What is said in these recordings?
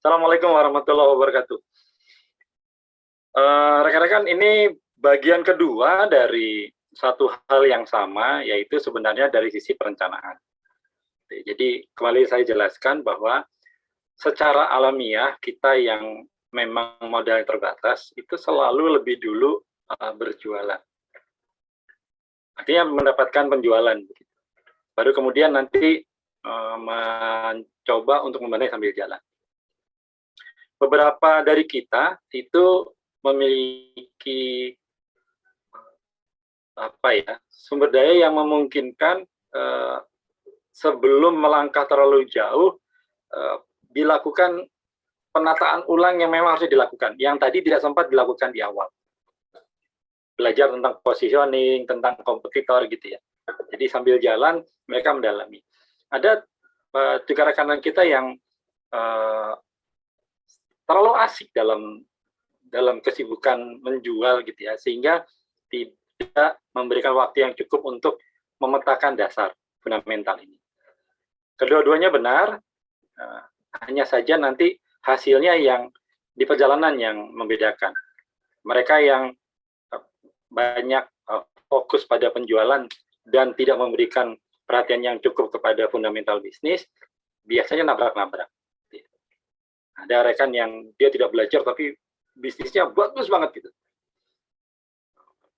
Assalamualaikum warahmatullahi wabarakatuh. Rekan-rekan, ini bagian kedua dari satu hal yang sama, yaitu sebenarnya dari sisi perencanaan. Jadi kembali saya jelaskan bahwa secara alamiah kita yang memang modal terbatas itu selalu lebih dulu berjualan. Artinya mendapatkan penjualan. Baru kemudian nanti mencoba untuk membenahi sambil jalan. Beberapa dari kita itu memiliki sumber daya yang memungkinkan sebelum melangkah terlalu jauh dilakukan penataan ulang yang memang harus dilakukan, yang tadi tidak sempat dilakukan di awal. Belajar tentang positioning, tentang kompetitor gitu ya. Jadi sambil jalan mereka mendalami. Ada juga rekan-rekan kita yang terlalu asik dalam kesibukan menjual gitu ya, sehingga tidak memberikan waktu yang cukup untuk memetakan dasar fundamental ini. Kedua-duanya benar, hanya saja nanti hasilnya yang di perjalanan yang membedakan. Mereka yang banyak fokus pada penjualan dan tidak memberikan perhatian yang cukup kepada fundamental bisnis, biasanya nabrak-nabrak. Ada rekan yang dia tidak belajar tapi bisnisnya bagus banget gitu.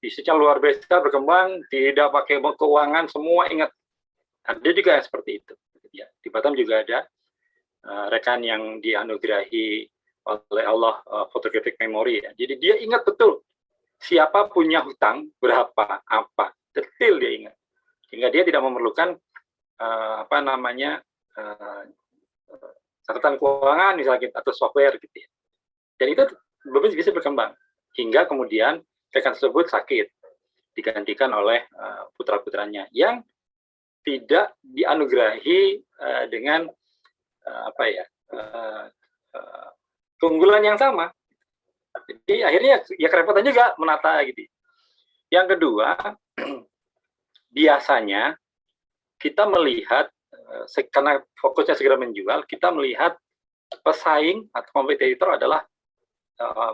Bisnisnya luar biasa berkembang, tidak pakai keuangan, semua ingat. Ada juga yang seperti itu. Ya, di Batam juga ada rekan yang dianugerahi oleh Allah photographic memory ya. Jadi dia ingat betul siapa punya hutang berapa, apa, detail dia ingat. Sehingga dia tidak memerlukan catatan keuangan misalnya atau software gitu ya. Dan itu belum bisa berkembang hingga kemudian rekan tersebut sakit digantikan oleh putra-putranya yang tidak dianugerahi dengan keunggulan yang sama. Jadi akhirnya ya kerepotan juga menata gitu. Yang kedua, biasanya kita melihat karena fokusnya segera menjual, kita melihat pesaing atau kompetitor adalah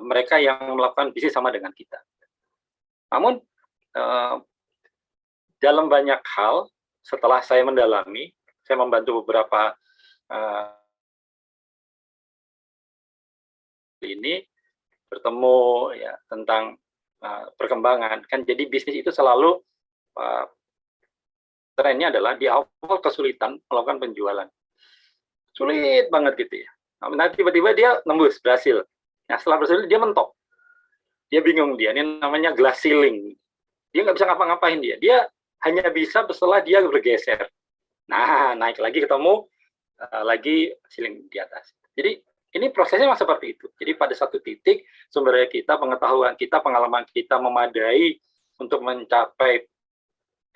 mereka yang melakukan bisnis sama dengan kita. Namun dalam banyak hal, setelah saya mendalami, saya membantu beberapa ini bertemu ya tentang perkembangan kan. Jadi bisnis itu selalu trennya adalah di awal kesulitan melakukan penjualan, sulit banget gitu ya. Nah tiba-tiba dia nembus, berhasil. Nah setelah berhasil dia mentok, dia bingung, dia ini namanya glass ceiling, dia nggak bisa ngapa-ngapain, dia hanya bisa setelah dia bergeser. Nah naik lagi ketemu lagi ceiling di atas. Jadi ini prosesnya memang seperti itu. Jadi pada satu titik sumber daya kita, pengetahuan kita, pengalaman kita memadai untuk mencapai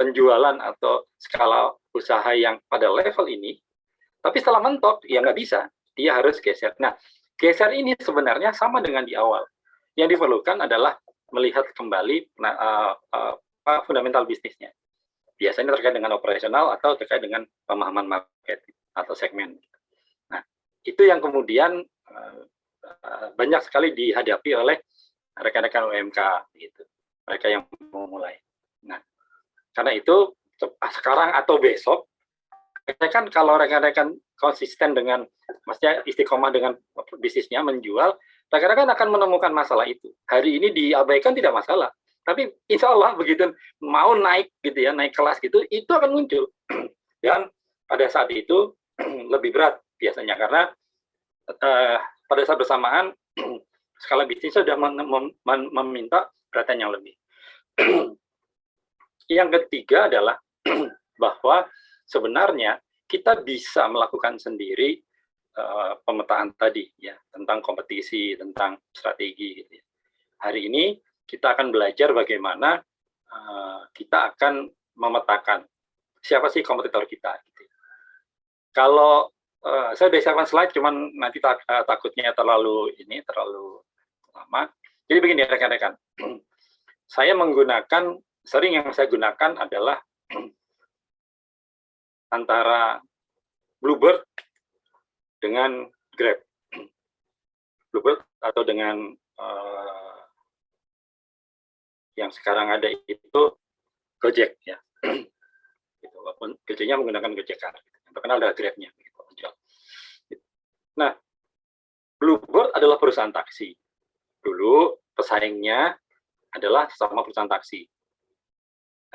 penjualan atau skala usaha yang pada level ini, tapi setelah mentok ya nggak bisa, dia harus geser. Nah geser ini sebenarnya sama dengan di awal. Yang diperlukan adalah melihat kembali fundamental bisnisnya. Biasanya terkait dengan operasional atau terkait dengan pemahaman market atau segmen. Nah, itu yang kemudian banyak sekali dihadapi oleh rekan-rekan UMK gitu. Mereka yang mau mulai. Nah, karena itu sekarang atau besok, kan kalau rekan-rekan konsisten dengan, maksudnya istiqomah dengan bisnisnya menjual, rekan-rekan akan menemukan masalah itu. Hari ini diabaikan tidak masalah, tapi insya Allah begitu mau naik gitu ya, naik kelas gitu, itu akan muncul. Dan pada saat itu lebih berat biasanya karena pada saat bersamaan skala bisnis sudah meminta perhatian yang lebih. Yang ketiga adalah bahwa sebenarnya kita bisa melakukan sendiri pemetaan tadi ya, tentang kompetisi, tentang strategi gitu ya. Hari ini kita akan belajar bagaimana kita akan memetakan siapa sih kompetitor kita gitu. Kalau saya udah siapkan slide, cuman nanti takutnya terlalu lama. Jadi begini rekan-rekan, saya sering yang saya gunakan adalah antara Bluebird dengan Grab. dengan yang sekarang ada itu Gojek ya. Gitu, walaupun Gojeknya menggunakan Gojek Car, yang terkenal adalah Grab-nya. Gitu. Nah, Bluebird adalah perusahaan taksi. Dulu pesaingnya adalah sama perusahaan taksi.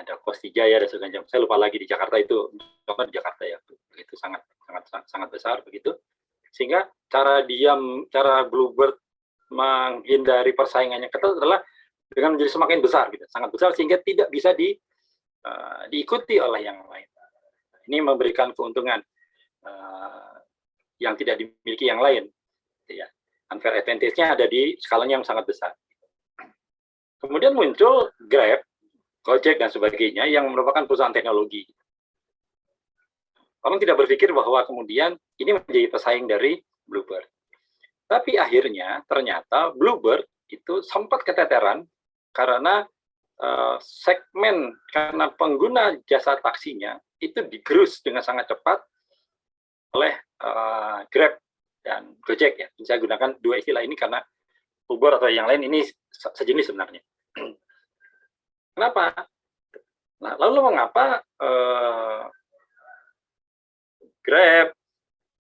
Ada Kostijaya dan sebagainya. Saya lupa lagi di Jakarta itu, contoh di Jakarta ya, itu sangat besar begitu. Sehingga cara Bluebird menghindari persaingannya ketat adalah dengan menjadi semakin besar, gitu, sangat besar sehingga tidak bisa diikuti oleh yang lain. Ini memberikan keuntungan yang tidak dimiliki yang lain. Ya. Unfair advantage-nya ada di skalanya yang sangat besar. Kemudian muncul Grab, Gojek, dan sebagainya yang merupakan perusahaan teknologi. Orang tidak berpikir bahwa kemudian ini menjadi pesaing dari Bluebird. Tapi akhirnya ternyata Bluebird itu sempat keteteran karena segmen, karena pengguna jasa taksinya itu digerus dengan sangat cepat oleh Grab dan Gojek ya. Saya gunakan dua istilah ini karena Uber atau yang lain ini sejenis sebenarnya. Kenapa? Nah, lalu mengapa Grab,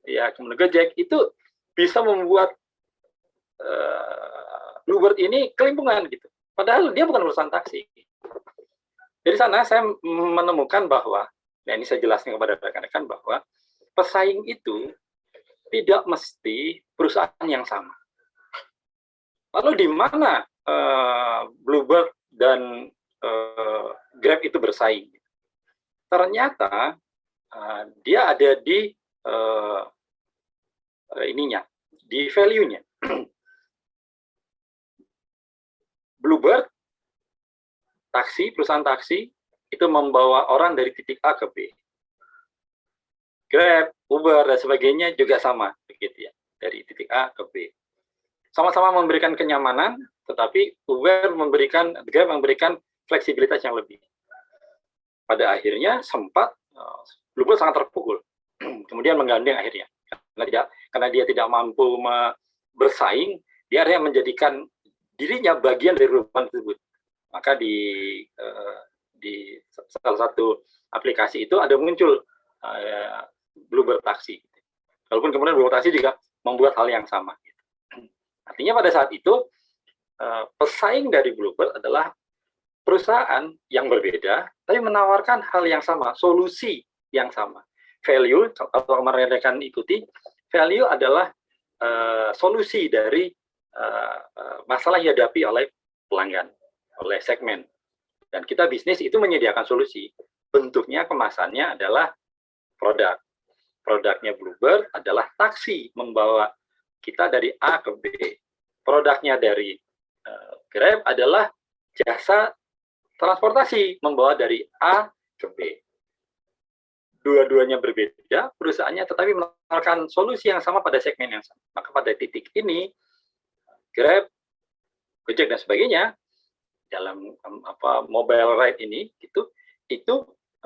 ya kemudian Gojek itu bisa membuat Bluebird ini kelimpungan gitu. Padahal dia bukan perusahaan taksi. Dari sana saya menemukan bahwa, nah ini saya jelaskan kepada rekan-rekan bahwa pesaing itu tidak mesti perusahaan yang sama. Lalu di mana Bluebird dan Grab itu bersaing? Ternyata dia ada di di value-nya. Bluebird, perusahaan taksi, itu membawa orang dari titik A ke B. Grab, Uber, dan sebagainya juga sama, begitu ya, dari titik A ke B. Sama-sama memberikan kenyamanan, tetapi Grab memberikan fleksibilitas yang lebih. Pada akhirnya sempat Bluebird sangat terpukul, kemudian menggandeng akhirnya, karena dia tidak mampu bersaing, dia akhirnya menjadikan dirinya bagian dari perusahaan tersebut. Maka di salah satu aplikasi itu ada muncul Bluebird Taksi. Walaupun kemudian Bluebird Taksi juga membuat hal yang sama. Artinya pada saat itu pesaing dari Bluebird adalah perusahaan yang berbeda, tapi menawarkan hal yang sama, solusi yang sama. Value, kalau kemarin rekan ikuti, value adalah solusi dari masalah yang dihadapi oleh pelanggan, oleh segmen. Dan kita bisnis itu menyediakan solusi. Bentuknya, kemasannya adalah produk. Produknya Bluebird adalah taksi, membawa kita dari A ke B. Produknya dari Grab adalah jasa transportasi, membawa dari A ke B. Dua-duanya berbeda, perusahaannya tetapi menawarkan solusi yang sama pada segmen yang sama. Maka pada titik ini, Grab, Gojek, dan sebagainya, dalam mobile ride ini, itu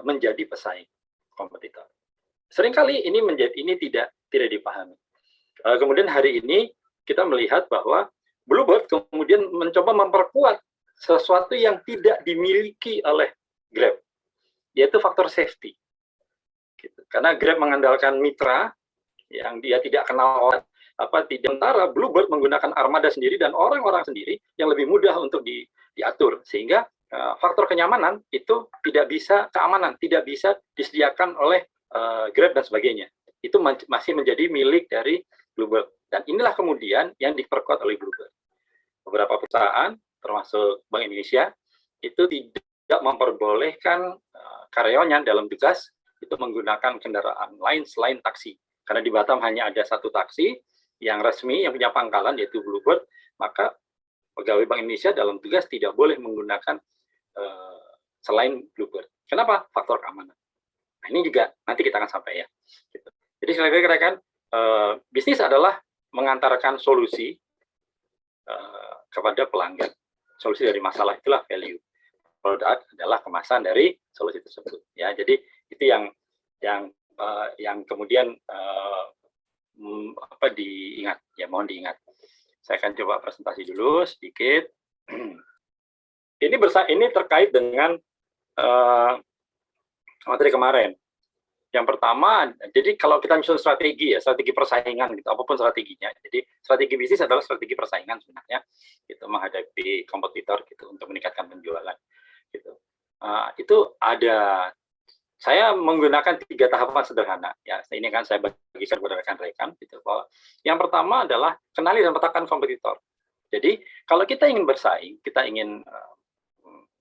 menjadi pesaing kompetitor. Seringkali ini tidak dipahami. Kemudian hari ini kita melihat bahwa Bluebird kemudian mencoba memperkuat sesuatu yang tidak dimiliki oleh Grab, yaitu faktor safety. Gitu. Karena Grab mengandalkan mitra yang dia tidak kenal antara Bluebird menggunakan armada sendiri dan orang-orang sendiri yang lebih mudah untuk diatur, sehingga faktor kenyamanan itu keamanan tidak bisa disediakan oleh Grab dan sebagainya. Itu masih menjadi milik dari Bluebird. Dan inilah kemudian yang diperkuat oleh Bluebird. Beberapa perusahaan, termasuk Bank Indonesia, itu tidak memperbolehkan karyawannya dalam tugas itu menggunakan kendaraan lain selain taksi. Karena di Batam hanya ada satu taksi yang resmi, yang punya pangkalan, yaitu Bluebird, maka pegawai Bank Indonesia dalam tugas tidak boleh menggunakan selain Bluebird. Kenapa? Faktor keamanan. Nah, ini juga nanti kita akan sampai ya. Gitu. Jadi sekali lagi rekan, bisnis adalah mengantarkan solusi kepada pelanggan. Solusi dari masalah itulah value. Produk adalah kemasan dari solusi tersebut. Ya, jadi itu yang kemudian diingat. Ya, mohon diingat. Saya akan coba presentasi dulu sedikit. Ini terkait dengan materi kemarin. Yang pertama, jadi kalau kita nyusun strategi persaingan gitu, apapun strateginya. Jadi strategi bisnis adalah strategi persaingan sebenarnya, gitu, menghadapi kompetitor gitu untuk meningkatkan penjualan. Gitu. Itu ada, saya menggunakan 3 tahapan sederhana. Ya, ini kan saya bagikan kepada rekan-rekan. Gitu, bahwa yang pertama adalah kenali dan petakan kompetitor. Jadi kalau kita ingin bersaing, kita ingin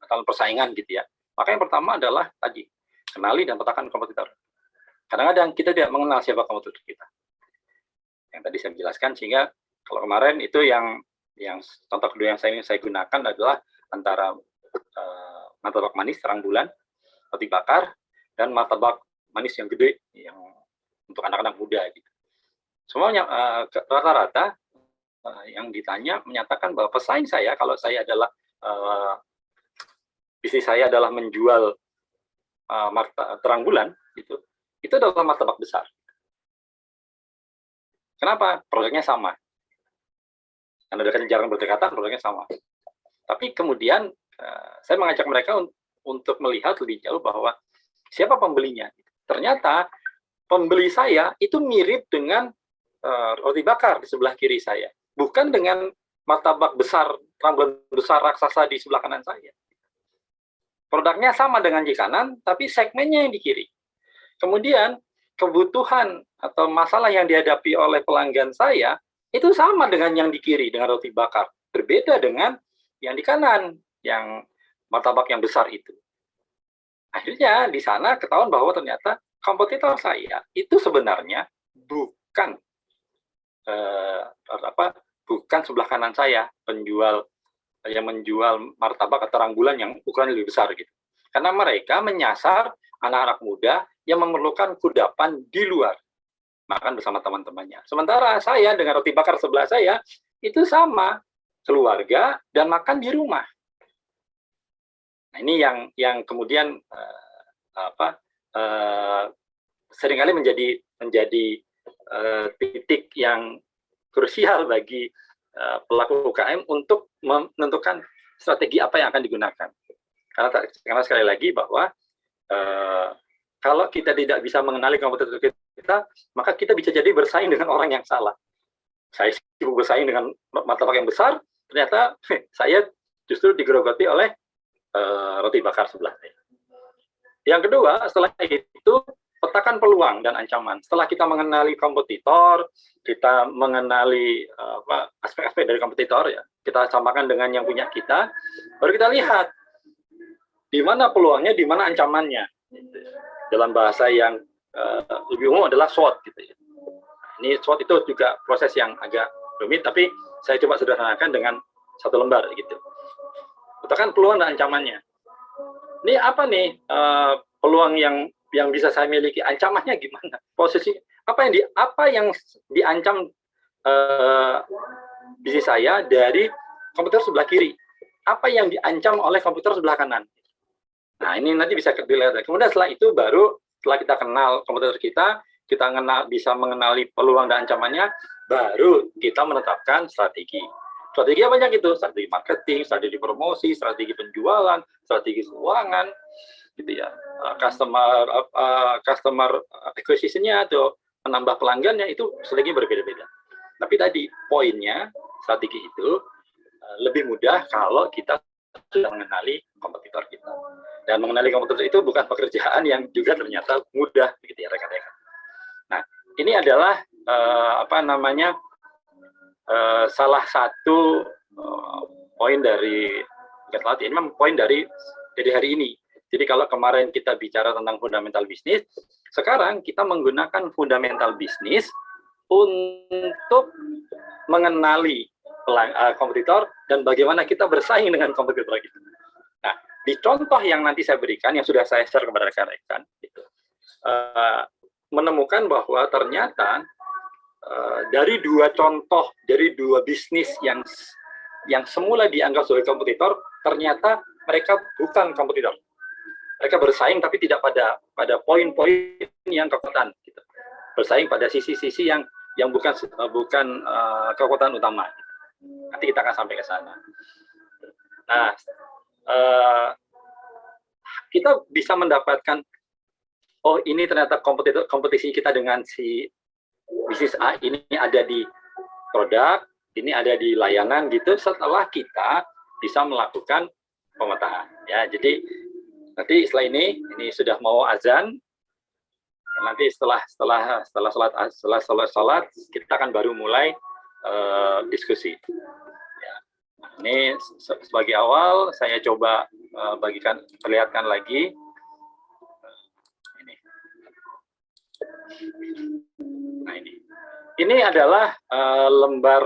dalam persaingan gitu ya, maka yang pertama adalah tadi kenali dan petakan kompetitor. Kadang-kadang kita tidak mengenal siapa kompetitor kita. Yang tadi saya jelaskan, sehingga kalau kemarin itu yang contoh kedua yang saya gunakan adalah antara martabak manis terang bulan, roti bakar, dan martabak manis yang gede yang untuk anak-anak muda gitu. Semuanya rata-rata yang ditanya menyatakan bahwa pesaing saya, kalau saya adalah bisnis saya adalah menjual terang bulan gitu, itu adalah martabak besar. Kenapa? Produknya sama. Karena jarang berdekatan, produknya sama. Tapi kemudian saya mengajak mereka untuk melihat lebih jauh bahwa siapa pembelinya. Ternyata pembeli saya itu mirip dengan roti bakar di sebelah kiri saya, bukan dengan martabak besar, terang bulan besar raksasa di sebelah kanan saya. Produknya sama dengan di kanan, tapi segmennya yang di kiri. Kemudian kebutuhan atau masalah yang dihadapi oleh pelanggan saya itu sama dengan yang di kiri, dengan roti bakar. Berbeda dengan yang di kanan, yang martabak yang besar itu. Akhirnya di sana ketahuan bahwa ternyata kompetitor saya itu sebenarnya bukan bukan sebelah kanan saya, penjual yang menjual martabak atau terang bulan yang ukurannya lebih besar gitu. Karena mereka menyasar anak-anak muda yang memerlukan kudapan di luar, makan bersama teman-temannya. Sementara saya dengan roti bakar sebelah saya itu sama, keluarga dan makan di rumah. Nah, ini yang kemudian seringkali menjadi titik yang krusial bagi pelaku UKM untuk menentukan strategi apa yang akan digunakan. Karena sekali lagi bahwa kalau kita tidak bisa mengenali kompetitor kita, maka kita bisa jadi bersaing dengan orang yang salah. Saya sibuk bersaing dengan martabak yang besar, ternyata saya justru digerogoti oleh roti bakar sebelah saya. Yang kedua, setelah itu petakan peluang dan ancaman. Setelah kita mengenali kompetitor, kita mengenali aspek-aspek dari kompetitor, ya, kita samakan dengan yang punya kita, baru kita lihat di mana peluangnya, di mana ancamannya. Dalam bahasa yang lebih umum adalah SWOT gitu ya. Ini SWOT itu juga proses yang agak rumit, tapi saya coba sederhanakan dengan satu lembar gitu. Petakan peluang dan ancamannya. Ini apa nih peluang yang bisa saya miliki, ancamannya gimana? Posisi apa yang diancam bisnis saya dari komputer sebelah kiri? Apa yang diancam oleh komputer sebelah kanan? Nah, ini nanti bisa dilihat. Kemudian setelah itu baru setelah kita kenal komputer kita bisa mengenali peluang dan ancamannya, baru kita menetapkan strategi. Strategi apa banyak itu? Strategi marketing, strategi promosi, strategi penjualan, strategi keuangan, gitu ya. Customer acquisition-nya atau menambah pelanggannya itu strategi berbeda-beda. Tapi tadi poinnya strategi itu lebih mudah kalau kita sudah mengenali kompetitor kita. Dan mengenali kompetitor itu bukan pekerjaan yang juga ternyata mudah, begitu ya rekan-rekan. Nah, ini adalah salah satu poin dari ini memang poin dari hari ini. Jadi kalau kemarin kita bicara tentang fundamental bisnis, sekarang kita menggunakan fundamental bisnis untuk mengenali kompetitor dan bagaimana kita bersaing dengan kompetitor kita. Nah, di contoh yang nanti saya berikan, yang sudah saya share kepada rekan-rekan, gitu, menemukan bahwa ternyata dari dua contoh, dari dua bisnis yang semula dianggap sebagai kompetitor, ternyata mereka bukan kompetitor. Mereka bersaing tapi tidak pada poin-poin yang kekuatan, gitu. Bersaing pada sisi-sisi yang bukan kekuatan utama. Nanti kita akan sampai ke sana. Nah, kita bisa mendapatkan, oh ini ternyata kompetisi kita dengan si bisnis A ini ada di produk, ini ada di layanan gitu, setelah kita bisa melakukan pemetaan. Ya, jadi nanti setelah ini sudah mau azan, nanti setelah sholat kita akan baru mulai diskusi. Ya. Nah, ini sebagai awal saya coba perlihatkan lagi. Nah ini adalah lembar,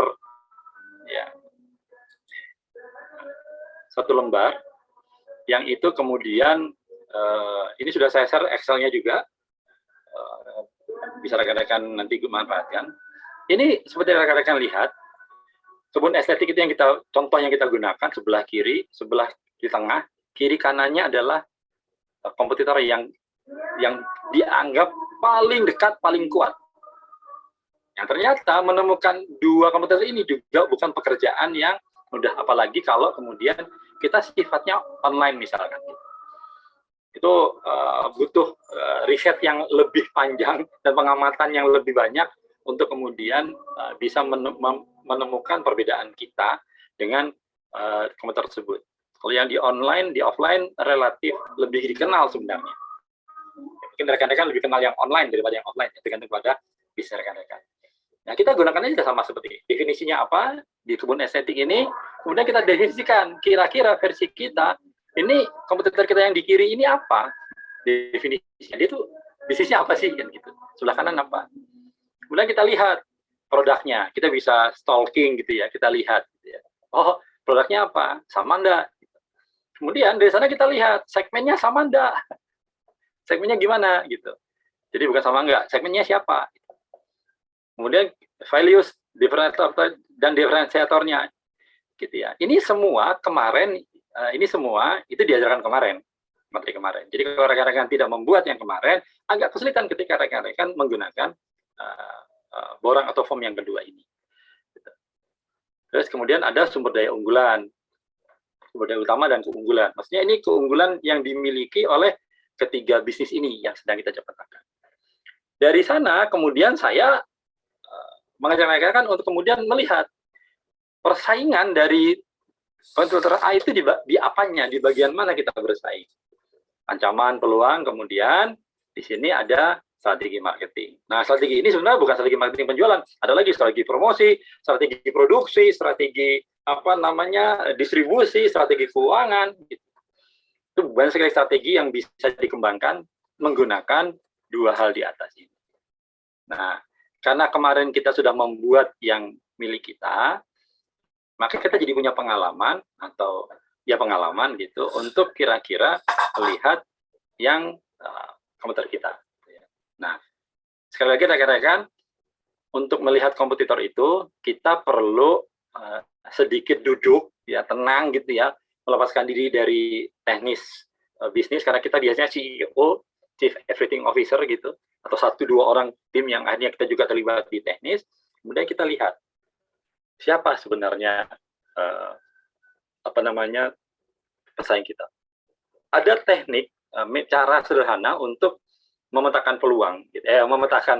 ya, satu lembar yang itu kemudian ini sudah saya share Excel-nya juga, bisa rekan-rekan nanti manfaatkan. Ini seperti rekan-rekan lihat, kebun estetik itu yang contoh yang kita gunakan, sebelah kiri, sebelah di tengah, kiri kanannya adalah kompetitor yang dianggap paling dekat, paling kuat. Yang ternyata menemukan dua kompetitor ini juga bukan pekerjaan yang mudah, apalagi kalau kemudian kita sifatnya online misalkan. Itu butuh riset yang lebih panjang dan pengamatan yang lebih banyak untuk kemudian bisa menemukan perbedaan kita dengan kompetitor tersebut. Kalau yang di online, di offline relatif lebih dikenal sebenarnya. Mungkin rekan-rekan lebih kenal yang online daripada yang offline, tergantung pada bisnis rekan-rekan. Nah, kita gunakannya juga sama seperti ini. Definisinya apa di kebun estetik ini, kemudian kita definisikan kira-kira versi kita, ini kompetitor kita yang di kiri ini apa definisinya, dia tuh bisnisnya apa sih kan gitu, sebelah kanan apa. Kemudian kita lihat produknya, kita bisa stalking gitu ya, kita lihat gitu ya. Oh, produknya apa, sama enggak. Kemudian dari sana kita lihat segmennya sama enggak, segmennya gimana gitu. Jadi bukan sama enggak, segmennya siapa. Kemudian values, differentiator dan diferensiatornya gitu ya. Ini semua kemarin, ini semua itu diajarkan kemarin, materi kemarin. Jadi kalau rekan-rekan tidak membuat yang kemarin, agak kesulitan ketika rekan-rekan menggunakan borang atau form yang kedua ini. Terus kemudian ada sumber daya unggulan, sumber daya utama dan keunggulan. Maksudnya ini keunggulan yang dimiliki oleh ketiga bisnis ini yang sedang kita ciptakan. Dari sana kemudian saya mengajak rekan-rekan untuk kemudian melihat persaingan dari kompetitor A itu di apanya, di bagian mana kita bersaing. Ancaman, peluang, kemudian di sini ada strategi marketing. Nah, strategi ini sebenarnya bukan strategi marketing penjualan, ada lagi strategi promosi, strategi produksi, strategi distribusi, strategi keuangan. Gitu. Itu banyak sekali strategi yang bisa dikembangkan menggunakan dua hal di atas ini. Nah, karena kemarin kita sudah membuat yang milik kita, maka kita jadi punya pengalaman atau ya pengalaman gitu untuk kira-kira melihat yang kompetitor kita. Nah, sekali lagi rekan-rekan, untuk melihat kompetitor itu kita perlu sedikit duduk ya, tenang gitu ya, melepaskan diri dari teknis bisnis, karena kita biasanya CEO, Chief Everything Officer gitu, atau 1-2 orang tim yang akhirnya kita juga terlibat di teknis. Kemudian kita lihat siapa sebenarnya pesaing kita. Ada teknik, cara sederhana untuk memetakan peluang, memetakan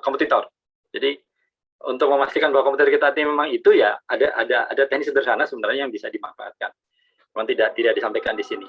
kompetitor. Jadi untuk memastikan bahwa kompetitor kita memang itu ya ada teknik sederhana sebenarnya yang bisa dimanfaatkan. Memang tidak disampaikan di sini.